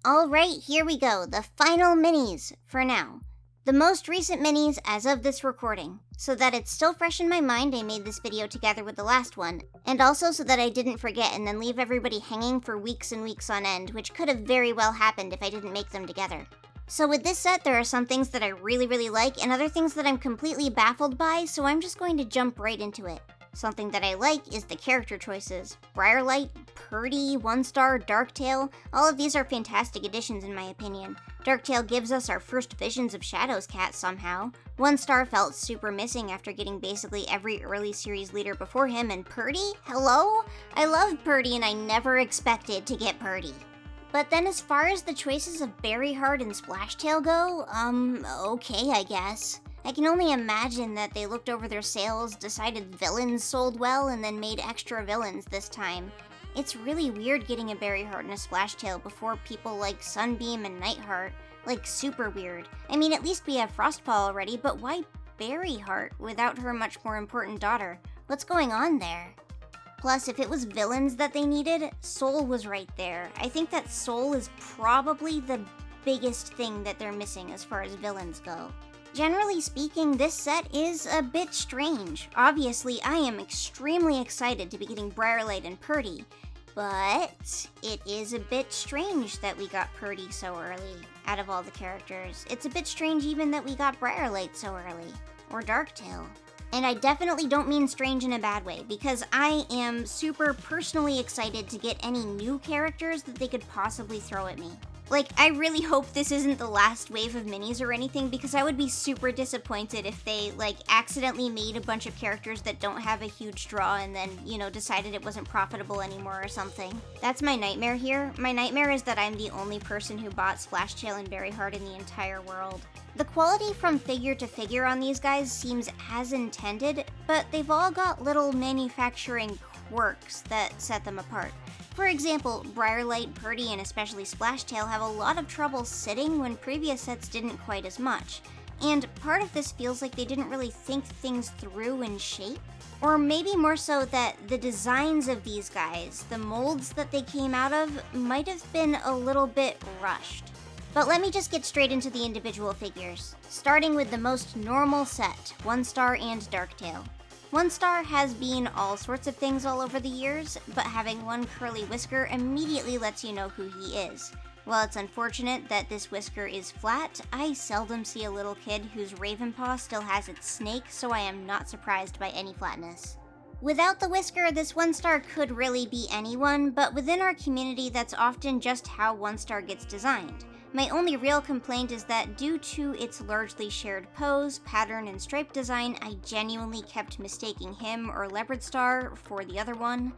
Alright, here we go, the final minis, for now. The most recent minis as of this recording. So that it's still fresh in my mind, I made this video together with the last one, and also so that I didn't forget and then leave everybody hanging for weeks and weeks on end, which could have very well happened if I didn't make them together. So with this set, there are some things that I really like, and other things that I'm completely baffled by, so I'm just going to jump right into it. Something that I like is the character choices. Briarlight, Purdy, Onestar, Darktail, all of these are fantastic additions in my opinion. Darktail gives us our first visions of Shadow's cat somehow. Onestar felt super missing after getting basically every early series leader before him, and Purdy? Hello? I love Purdy and I never expected to get Purdy. But then as far as the choices of Berryheart and Splashtail go, okay I guess. I can only imagine that they looked over their sales, decided villains sold well, and then made extra villains this time. It's really weird getting a Berryheart and a Splashtail before people like Sunbeam and Nightheart. Like, super weird. I mean, at least we have Frostpaw already, but why Berryheart without her much more important daughter? What's going on there? Plus, if it was villains that they needed, Soul was right there. I think that Soul is probably the biggest thing that they're missing as far as villains go. Generally speaking, this set is a bit strange. Obviously, I am extremely excited to be getting Briarlight and Purdy, but it is a bit strange that we got Purdy so early out of all the characters. It's a bit strange even that we got Briarlight so early, or Darktail. And I definitely don't mean strange in a bad way, because I am super personally excited to get any new characters that they could possibly throw at me. Like, I really hope this isn't the last wave of minis or anything, because I would be super disappointed if they, accidentally made a bunch of characters that don't have a huge draw and then, decided it wasn't profitable anymore or something. That's my nightmare here. My nightmare is that I'm the only person who bought Splashtail and Berryheart in the entire world. The quality from figure to figure on these guys seems as intended, but they've all got little manufacturing quirks that set them apart. For example, Briarlight, Purdy, and especially Splashtail have a lot of trouble sitting when previous sets didn't quite as much. And part of this feels like they didn't really think things through in shape. Or maybe more so that the designs of these guys, the molds that they came out of, might have been a little bit rushed. But let me just get straight into the individual figures, starting with the most normal set, Onestar and Darktail. Onestar has been all sorts of things all over the years, but having one curly whisker immediately lets you know who he is. While it's unfortunate that this whisker is flat, I seldom see a little kid whose Ravenpaw still has its snake, so I am not surprised by any flatness. Without the whisker, this Onestar could really be anyone, but within our community that's often just how Onestar gets designed. My only real complaint is that due to its largely shared pose, pattern, and stripe design, I genuinely kept mistaking him or Leopardstar for the other one.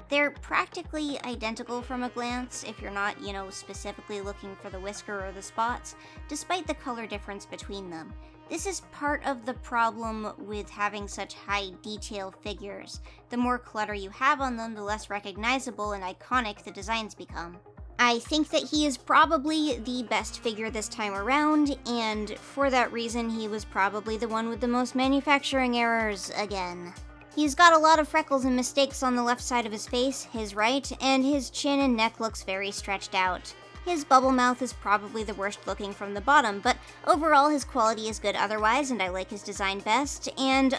They're practically identical from a glance if you're not, specifically looking for the whisker or the spots, despite the color difference between them. This is part of the problem with having such high detail figures. The more clutter you have on them, the less recognizable and iconic the designs become. I think that he is probably the best figure this time around, and for that reason he was probably the one with the most manufacturing errors again. He's got a lot of freckles and mistakes on the left side of his face, his right, and his chin and neck looks very stretched out. His bubble mouth is probably the worst looking from the bottom, but overall his quality is good otherwise, and I like his design best, and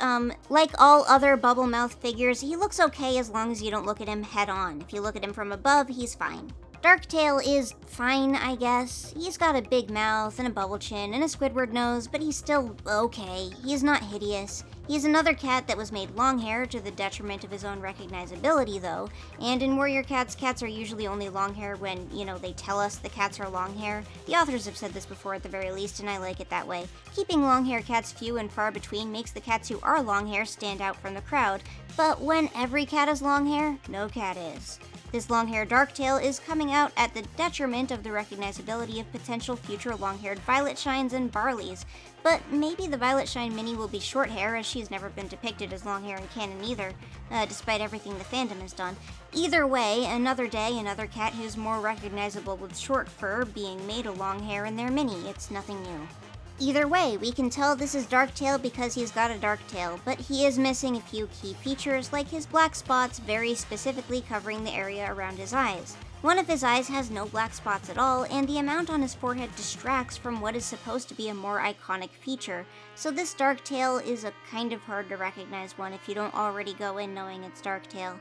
like all other bubble mouth figures, he looks okay as long as you don't look at him head on. If you look at him from above, he's fine. Darktail is fine, I guess. He's got a big mouth and a bubble chin and a Squidward nose, but he's still okay. He's not hideous. He's another cat that was made long hair to the detriment of his own recognizability, though, and in Warrior Cats, cats are usually only long hair when, they tell us the cats are long hair. The authors have said this before at the very least, and I like it that way. Keeping long hair cats few and far between makes the cats who are long hair stand out from the crowd, but when every cat is long hair, no cat is. This long-haired Darktail is coming out at the detriment of the recognizability of potential future long-haired Violet Shines and Barleys, but maybe the Violet Shine mini will be short hair, as she's never been depicted as long hair in canon either, despite everything the fandom has done. Either way, another day, another cat who's more recognizable with short fur being made a long hair in their mini. It's nothing new. Either way, we can tell this is Darktail because he's got a dark tail, but he is missing a few key features like his black spots very specifically covering the area around his eyes. One of his eyes has no black spots at all, and the amount on his forehead distracts from what is supposed to be a more iconic feature, so this Darktail is a kind of hard to recognize one if you don't already go in knowing it's Darktail.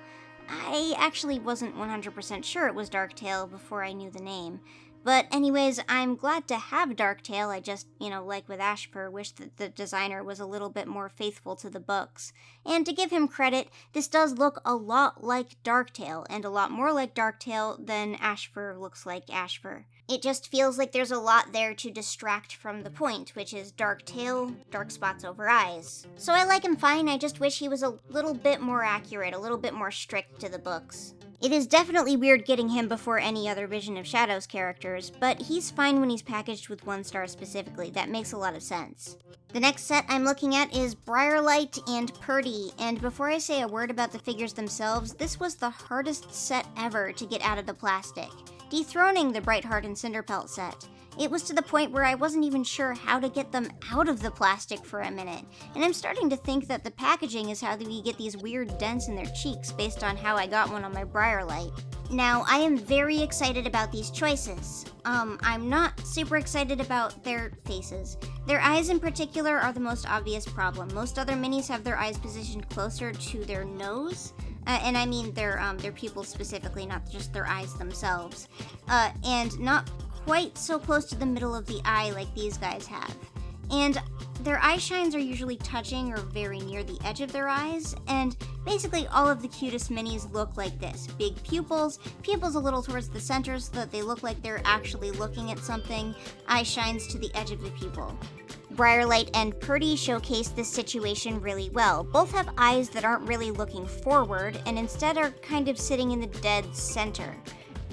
I actually wasn't 100% sure it was Darktail before I knew the name. But anyways, I'm glad to have Darktail. I just, like with Ashfur, wish that the designer was a little bit more faithful to the books. And to give him credit, this does look a lot like Darktail, and a lot more like Darktail than Ashfur looks like Ashfur. It just feels like there's a lot there to distract from the point, which is dark tail, dark spots over eyes. So I like him fine, I just wish he was a little bit more accurate, a little bit more strict to the books. It is definitely weird getting him before any other Vision of Shadows characters, but he's fine when he's packaged with 1 star specifically. That makes a lot of sense. The next set I'm looking at is Briarlight and Purdy, and before I say a word about the figures themselves, this was the hardest set ever to get out of the plastic, dethroning the Briarheart and Cinderpelt set. It was to the point where I wasn't even sure how to get them out of the plastic for a minute, and I'm starting to think that the packaging is how we get these weird dents in their cheeks based on how I got one on my Briarlight. Now, I am very excited about these choices. I'm not super excited about their faces. Their eyes in particular are the most obvious problem. Most other minis have their eyes positioned closer to their nose, and I mean their pupils specifically, not just their eyes themselves, and not quite so close to the middle of the eye like these guys have. And their eye shines are usually touching or very near the edge of their eyes, and basically all of the cutest minis look like this. Big pupils a little towards the center so that they look like they're actually looking at something, eye shines to the edge of the pupil. Briarlight and Purdy showcase this situation really well. Both have eyes that aren't really looking forward, and instead are kind of sitting in the dead center.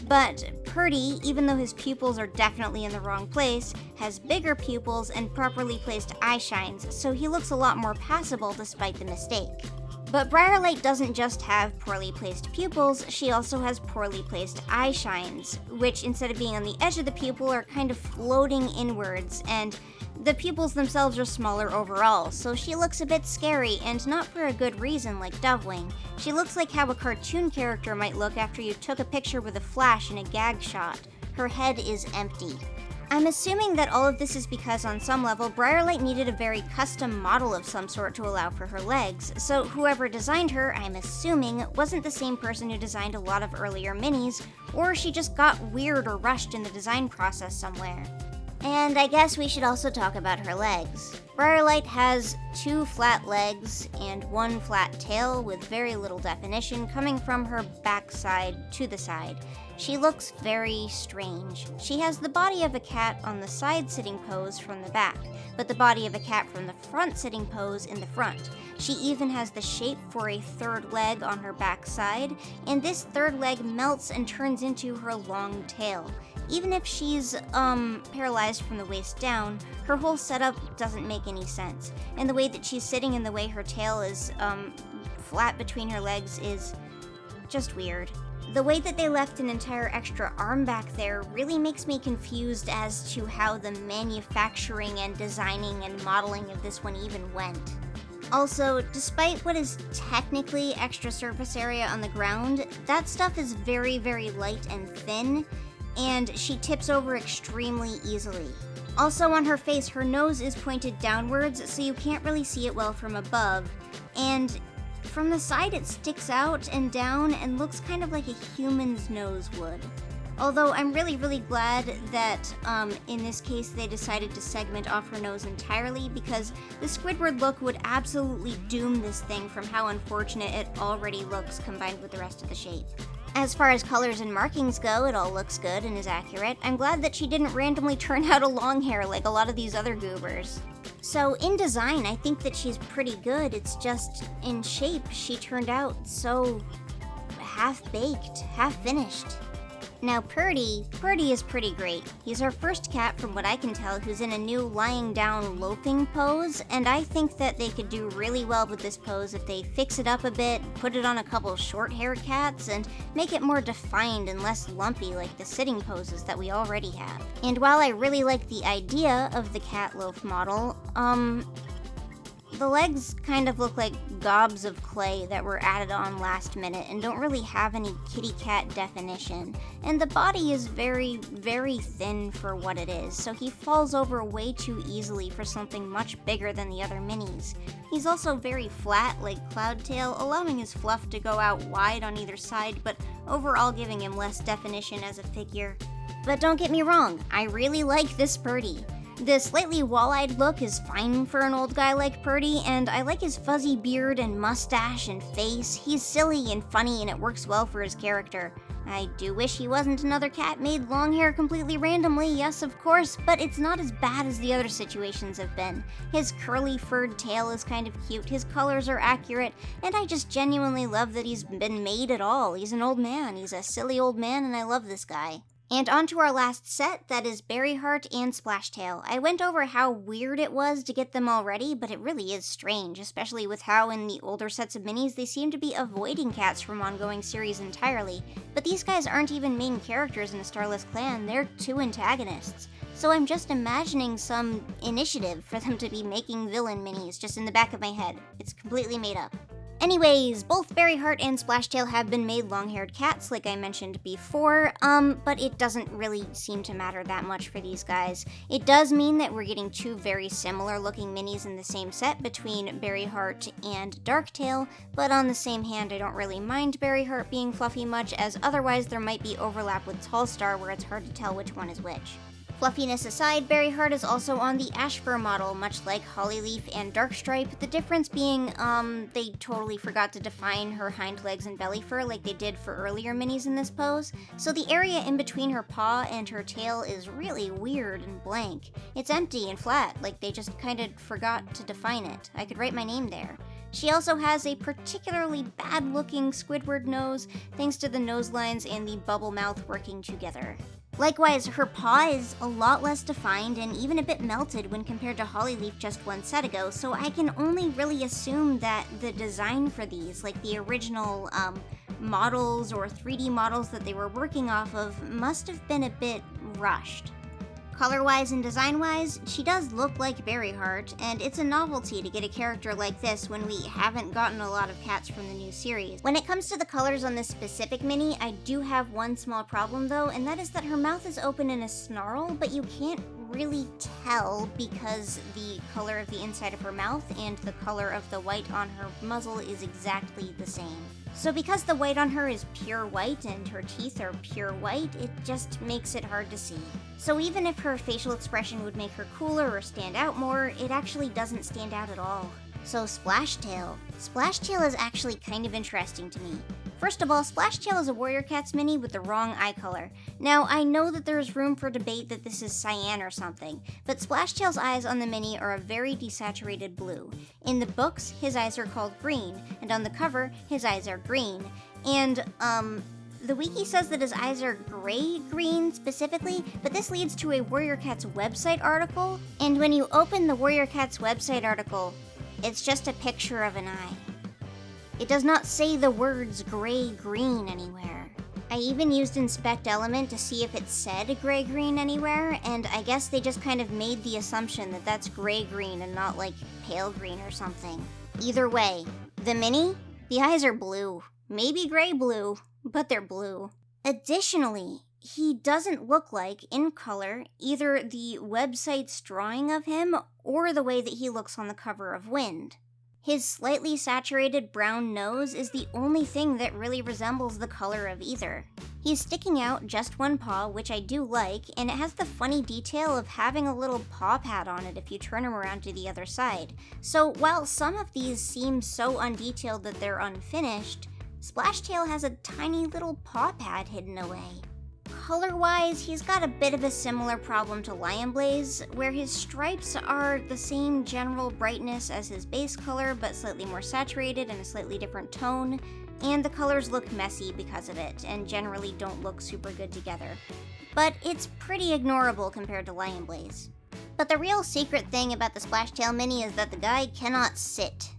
But Purdy, even though his pupils are definitely in the wrong place, has bigger pupils and properly placed eye shines, so he looks a lot more passable despite the mistake. But Briarlight doesn't just have poorly placed pupils, she also has poorly placed eye shines, which instead of being on the edge of the pupil are kind of floating inwards, and the pupils themselves are smaller overall, so she looks a bit scary, and not for a good reason like Dovewing. She looks like how a cartoon character might look after you took a picture with a flash in a gag shot. Her head is empty. I'm assuming that all of this is because on some level, Briarlight needed a very custom model of some sort to allow for her legs, so whoever designed her, I'm assuming, wasn't the same person who designed a lot of earlier minis, or she just got weird or rushed in the design process somewhere. And I guess we should also talk about her legs. Briarlight has 2 flat legs and 1 flat tail with very little definition coming from her backside to the side. She looks very strange. She has the body of a cat on the side sitting pose from the back, but the body of a cat from the front sitting pose in the front. She even has the shape for a 3rd leg on her back side, and this 3rd leg melts and turns into her long tail. Even if she's, paralyzed from the waist down, her whole setup doesn't make any sense. And the way that she's sitting and the way her tail is, flat between her legs is just weird. The way that they left an entire extra arm back there really makes me confused as to how the manufacturing and designing and modeling of this one even went. Also, despite what is technically extra surface area on the ground, that stuff is very, very light and thin, and she tips over extremely easily. Also on her face, her nose is pointed downwards, so you can't really see it well from above, and from the side it sticks out and down and looks kind of like a human's nose would. Although I'm really, really glad that in this case they decided to segment off her nose entirely, because the Squidward look would absolutely doom this thing from how unfortunate it already looks combined with the rest of the shape. As far as colors and markings go, it all looks good and is accurate. I'm glad that she didn't randomly turn out a long hair like a lot of these other goobers. So in design, I think that she's pretty good. It's just in shape, she turned out so half-baked, half-finished. Now Purdy is pretty great. He's our first cat, from what I can tell, who's in a new lying down loping pose, and I think that they could do really well with this pose if they fix it up a bit, put it on a couple short hair cats, and make it more defined and less lumpy like the sitting poses that we already have. And while I really like the idea of the cat loaf model, The legs kind of look like gobs of clay that were added on last minute and don't really have any kitty cat definition. And the body is very, very thin for what it is, so he falls over way too easily for something much bigger than the other minis. He's also very flat like Cloudtail, allowing his fluff to go out wide on either side, but overall giving him less definition as a figure. But don't get me wrong, I really like this Purdy. The slightly wall-eyed look is fine for an old guy like Purdy, and I like his fuzzy beard and mustache and face. He's silly and funny, and it works well for his character. I do wish he wasn't another cat made long hair completely randomly, yes of course, but it's not as bad as the other situations have been. His curly furred tail is kind of cute, his colors are accurate, and I just genuinely love that he's been made at all. He's an old man, he's a silly old man, and I love this guy. And on to our last set, that is Berryheart and Splashtail. I went over how weird it was to get them all ready, but it really is strange, especially with how in the older sets of minis they seem to be avoiding cats from ongoing series entirely. But these guys aren't even main characters in a Starless clan, they're two antagonists. So I'm just imagining some initiative for them to be making villain minis just in the back of my head. It's completely made up. Anyways, both Berryheart and Splashtail have been made long-haired cats, like I mentioned before, but it doesn't really seem to matter that much for these guys. It does mean that we're getting two very similar-looking minis in the same set between Berryheart and Darktail, but on the same hand, I don't really mind Berryheart being fluffy much, as otherwise there might be overlap with Tallstar where it's hard to tell which one is which. Fluffiness aside, Berryheart is also on the Ash Fur model, much like Hollyleaf and Darkstripe, the difference being, they totally forgot to define her hind legs and belly fur like they did for earlier minis in this pose, so the area in between her paw and her tail is really weird and blank. It's empty and flat, like they just kinda forgot to define it. I could write my name there. She also has a particularly bad-looking Squidward nose, thanks to the nose lines and the bubble mouth working together. Likewise, her paw is a lot less defined and even a bit melted when compared to Hollyleaf just one set ago, so I can only really assume that the design for these, like the original models or 3D models that they were working off of, must have been a bit rushed. Color-wise and design-wise, she does look like Berryheart, and it's a novelty to get a character like this when we haven't gotten a lot of cats from the new series. When it comes to the colors on this specific mini, I do have one small problem though, and that is that her mouth is open in a snarl, but you can't really tell because the color of the inside of her mouth and the color of the white on her muzzle is exactly the same. So because the white on her is pure white and her teeth are pure white, it just makes it hard to see. So even if her facial expression would make her cooler or stand out more, it actually doesn't stand out at all. So Splashtail. Splashtail is actually kind of interesting to me. First of all, Splashtail is a Warrior Cats mini with the wrong eye color. Now, I know that there's room for debate that this is cyan or something, but Splashtail's eyes on the mini are a very desaturated blue. In the books, his eyes are called green, and on the cover, his eyes are green. And, the wiki says that his eyes are gray-green specifically, but this leads to a Warrior Cats website article, and when you open the Warrior Cats website article, it's just a picture of an eye. It does not say the words gray-green anywhere. I even used Inspect Element to see if it said gray-green anywhere, and I guess they just kind of made the assumption that that's gray-green and not like pale green or something. Either way, the mini, the eyes are blue. Maybe gray-blue, but they're blue. Additionally, he doesn't look like, in color, either the website's drawing of him or the way that he looks on the cover of Wind. His slightly saturated brown nose is the only thing that really resembles the color of either. He's sticking out just one paw, which I do like, and it has the funny detail of having a little paw pad on it if you turn him around to the other side. So while some of these seem so undetailed that they're unfinished, Splashtail has a tiny little paw pad hidden away. Color-wise, he's got a bit of a similar problem to Lionblaze, where his stripes are the same general brightness as his base color, but slightly more saturated and a slightly different tone, and the colors look messy because of it, and generally don't look super good together. But it's pretty ignorable compared to Lionblaze. But the real secret thing about the Splashtail mini is that the guy cannot sit.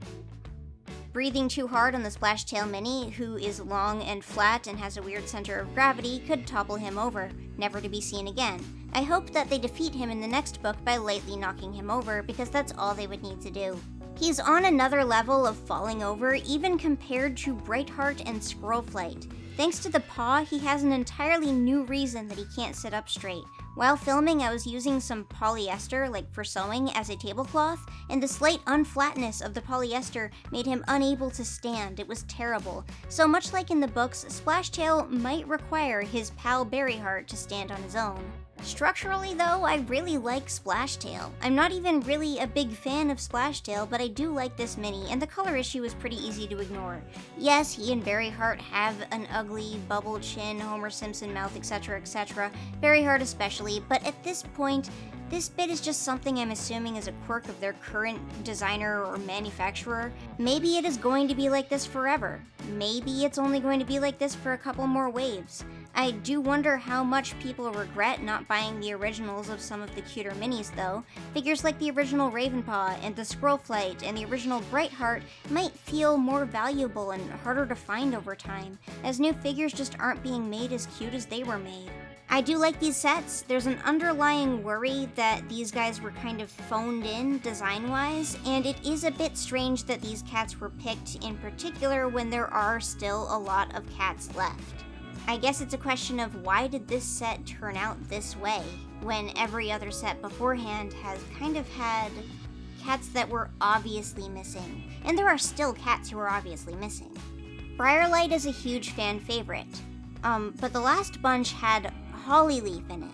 Breathing too hard on the Splashtail mini, who is long and flat and has a weird center of gravity, could topple him over, never to be seen again. I hope that they defeat him in the next book by lightly knocking him over, because that's all they would need to do. He's on another level of falling over, even compared to Briarlight and Squirrelflight. Thanks to the paw, he has an entirely new reason that he can't sit up straight. While filming, I was using some polyester, like for sewing, as a tablecloth, and the slight unflatness of the polyester made him unable to stand. It was terrible. So much like in the books, Splashtail might require his pal Berryheart to stand on his own. Structurally, though, I really like Splashtail. I'm not even really a big fan of Splashtail, but I do like this mini, and the color issue is pretty easy to ignore. Yes, he and Berryheart have an ugly bubble chin, Homer Simpson mouth, etc., etc., Berryheart especially, but at this point, this bit is just something I'm assuming is a quirk of their current designer or manufacturer. Maybe it is going to be like this forever. Maybe it's only going to be like this for a couple more waves. I do wonder how much people regret not buying the originals of some of the cuter minis, though. Figures like the original Ravenpaw and the Squirrelflight and the original Briarlight might feel more valuable and harder to find over time, as new figures just aren't being made as cute as they were made. I do like these sets. There's an underlying worry that these guys were kind of phoned in design-wise, and it is a bit strange that these cats were picked in particular when there are still a lot of cats left. I guess it's a question of why did this set turn out this way, when every other set beforehand has kind of had cats that were obviously missing. And there are still cats who are obviously missing. Briarlight is a huge fan favorite, but the last bunch had Hollyleaf in it.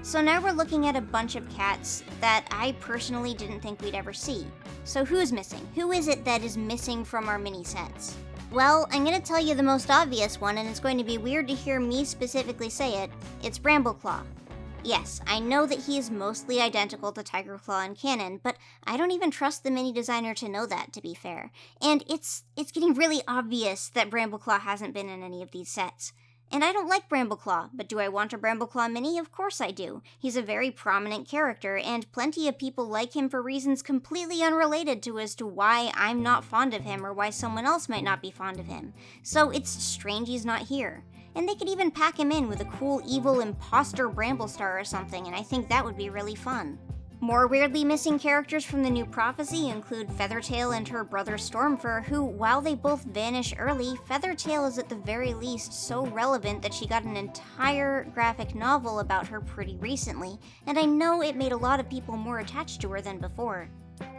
So now we're looking at a bunch of cats that I personally didn't think we'd ever see. So who's missing? Who is it that is missing from our mini sets? Well, I'm going to tell you the most obvious one, and it's going to be weird to hear me specifically say it. It's Brambleclaw. Yes, I know that he is mostly identical to Tigerclaw in canon, but I don't even trust the mini designer to know that, to be fair. And it's getting really obvious that Brambleclaw hasn't been in any of these sets. And I don't like Brambleclaw, but do I want a Brambleclaw mini? Of course I do. He's a very prominent character, and plenty of people like him for reasons completely unrelated to as to why I'm not fond of him or why someone else might not be fond of him. So it's strange he's not here. And they could even pack him in with a cool evil imposter Bramblestar or something, and I think that would be really fun. More weirdly missing characters from the new Prophecy include Feathertail and her brother Stormfur, who, while they both vanish early, Feathertail is at the very least so relevant that she got an entire graphic novel about her pretty recently, and I know it made a lot of people more attached to her than before.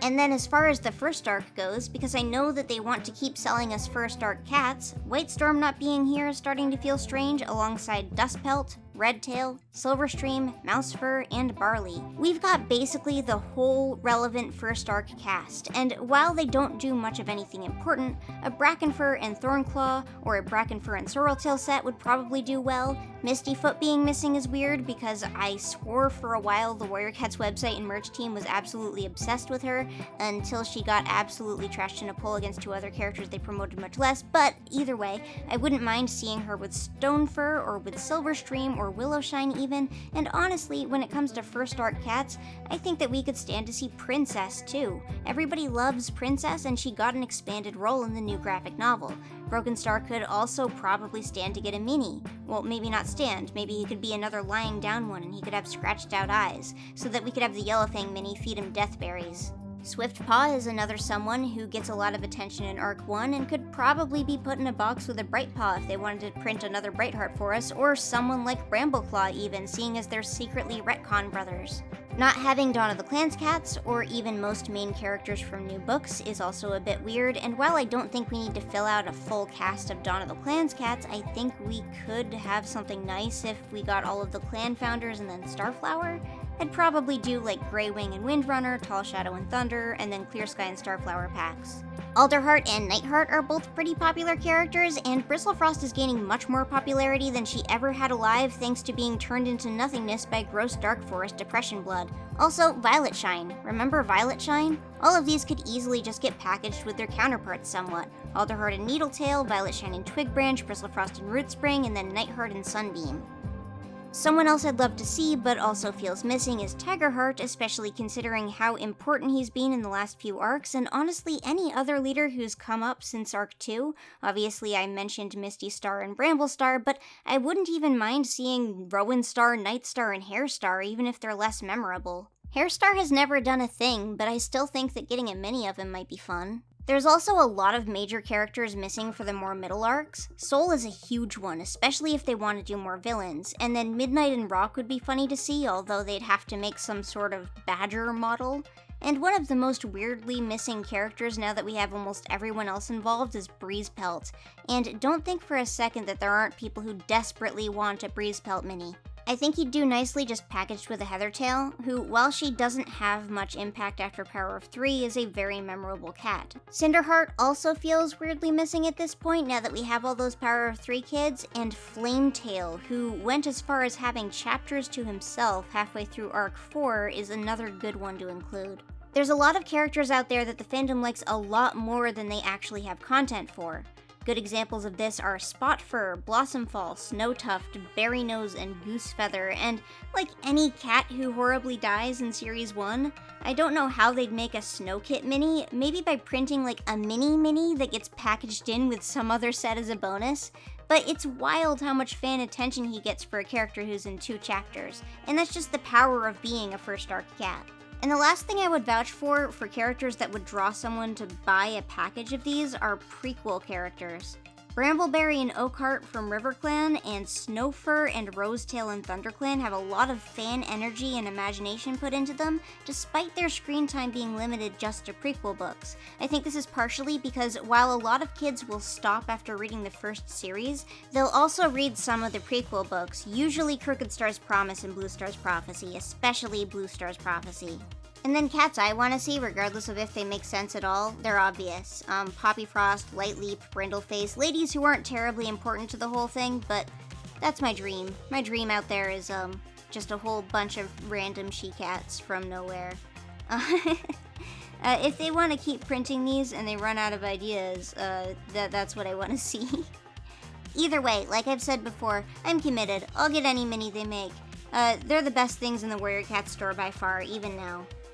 And then as far as the first arc goes, because I know that they want to keep selling us first arc cats, White Storm not being here is starting to feel strange alongside Dustpelt, Redtail, Silverstream, Mousefur, and Barley. We've got basically the whole relevant first arc cast, and while they don't do much of anything important, a Brackenfur and Thornclaw or a Brackenfur and Sorreltail set would probably do well. Mistyfoot being missing is weird because I swore for a while the Warrior Cats website and merch team was absolutely obsessed with her until she got absolutely trashed in a poll against two other characters they promoted much less, but either way, I wouldn't mind seeing her with Stonefur or with Silverstream or Willowshine even, and honestly, when it comes to first arc cats, I think that we could stand to see Princess too. Everybody loves Princess, and she got an expanded role in the new graphic novel. Broken Star could also probably stand to get a mini. Well, maybe not stand, maybe he could be another lying down one and he could have scratched out eyes, so that we could have the Yellowfang mini feed him deathberries. Swiftpaw is another someone who gets a lot of attention in Arc 1 and could probably be put in a box with a Brightpaw if they wanted to print another Brightheart for us, or someone like Brambleclaw even, seeing as they're secretly retcon brothers. Not having Dawn of the Clans cats, or even most main characters from new books, is also a bit weird, and while I don't think we need to fill out a full cast of Dawn of the Clans cats, I think we could have something nice if we got all of the clan founders and then Starflower. I'd probably do like Greywing and Windrunner, Tall Shadow and Thunder, and then Clear Sky and Starflower packs. Alderheart and Nightheart are both pretty popular characters, and Bristlefrost is gaining much more popularity than she ever had alive thanks to being turned into nothingness by gross Dark Forest Depression blood. Also, Violetshine. Remember Violetshine? All of these could easily just get packaged with their counterparts somewhat. Alderheart and Needletail, Violetshine and Twigbranch, Bristlefrost and Rootspring, and then Nightheart and Sunbeam. Someone else I'd love to see, but also feels missing, is Tigerheart, especially considering how important he's been in the last few arcs, and honestly any other leader who's come up since Arc 2. Obviously I mentioned Misty Star and Bramblestar, but I wouldn't even mind seeing Rowan Star, Night Star, and Hair Star, even if they're less memorable. Hairstar has never done a thing, but I still think that getting a mini of him might be fun. There's also a lot of major characters missing for the more middle arcs. Soul is a huge one, especially if they want to do more villains, and then Midnight and Rock would be funny to see, although they'd have to make some sort of badger model. And one of the most weirdly missing characters now that we have almost everyone else involved is Breezepelt. And don't think for a second that there aren't people who desperately want a Breezepelt mini. I think he'd do nicely just packaged with a Heathertail, who, while she doesn't have much impact after Power of 3, is a very memorable cat. Cinderheart also feels weirdly missing at this point now that we have all those Power of 3 kids, and Flametail, who went as far as having chapters to himself halfway through Arc 4, is another good one to include. There's a lot of characters out there that the fandom likes a lot more than they actually have content for. Good examples of this are Spotfur, Blossomfall, Snowtuft, Berrynose, and Goosefeather, and like any cat who horribly dies in Series 1, I don't know how they'd make a Snowkit mini, maybe by printing like a mini that gets packaged in with some other set as a bonus, but it's wild how much fan attention he gets for a character who's in 2 chapters, and that's just the power of being a first arc cat. And the last thing I would vouch for characters that would draw someone to buy a package of these are prequel characters. Brambleberry and Oakheart from RiverClan, and Snowfur and Rosetail and ThunderClan have a lot of fan energy and imagination put into them, despite their screen time being limited just to prequel books. I think this is partially because while a lot of kids will stop after reading the first series, they'll also read some of the prequel books, usually Crooked Star's Promise and Blue Star's Prophecy, especially Blue Star's Prophecy. And then cats I want to see, regardless of if they make sense at all, they're obvious. Poppyfrost, Lightleap, Brindleface, ladies who aren't terribly important to the whole thing, but that's my dream. My dream out there is just a whole bunch of random she-cats from nowhere. If they want to keep printing these and they run out of ideas, that's what I want to see. Either way, like I've said before, I'm committed. I'll get any mini they make. They're the best things in the Warrior Cat store by far, even now.